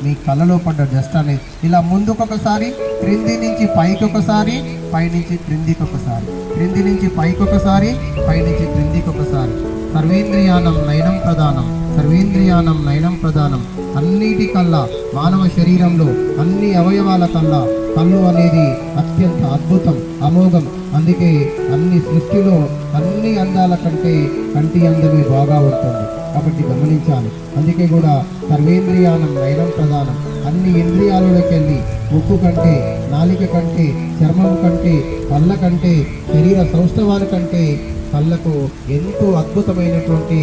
మీ కళ్ళలో పడ్డ డస్ట్ అనేది ఇలా ముందుకు ఒకసారి, క్రింది నుంచి పైకి ఒకసారి, పైనుంచి క్రిందికి ఒకసారి, క్రింది నుంచి పైకి ఒకసారి, పైనుంచి క్రిందికి ఒకసారి. సర్వేంద్రియానం నయనం ప్రధానం, సర్వేంద్రియానం నయనం ప్రధానం. అన్నిటికల్లా మానవ శరీరంలో అన్ని అవయవాల కల్లా కళ్ళు అనేది అత్యంత అద్భుతం, అమోఘం. అందుకే అన్ని సృష్టిలో అన్ని అందాల కంటే కంటి అందమే బాగా ఉంటుంది కాబట్టి గమనించాలి. అందుకే కూడా సర్వేంద్రియానం నయనం ప్రధానం. అన్ని ఇంద్రియాలలోకి వెళ్ళి ముక్కు కంటే, నాలిక కంటే, చర్మం కంటే, కళ్ళ కంటే, శరీర సౌష్ఠవాల కంటే కళ్ళకు ఎంతో అద్భుతమైనటువంటి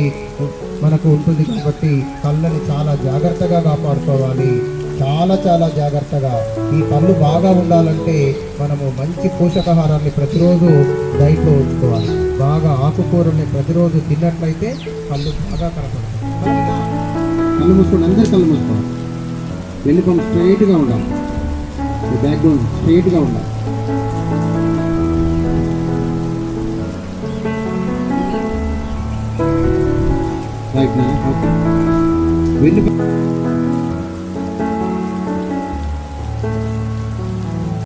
మనకు ఉంటుంది. కాబట్టి కళ్ళని చాలా జాగ్రత్తగా కాపాడుకోవాలి, చాలా చాలా జాగ్రత్తగా. ఈ కళ్ళు బాగా ఉండాలంటే మనము మంచి పోషకాహారాన్ని ప్రతిరోజు డైట్లో ఉంచుకోవాలి. బాగా ఆకుకూరల్ని ప్రతిరోజు తిన్నట్లయితే కళ్ళు బాగా కనపడతాయి. కళ్ళు మూసుకోండి, అందరు కళ్ళు మూసుకోవాలి. వెన్నుపం స్ట్రైట్గా ఉండాలి, బ్యాక్ బోన్ స్ట్రైట్గా ఉండాలి. రైట్ నా ఓకే. వెన్నుపం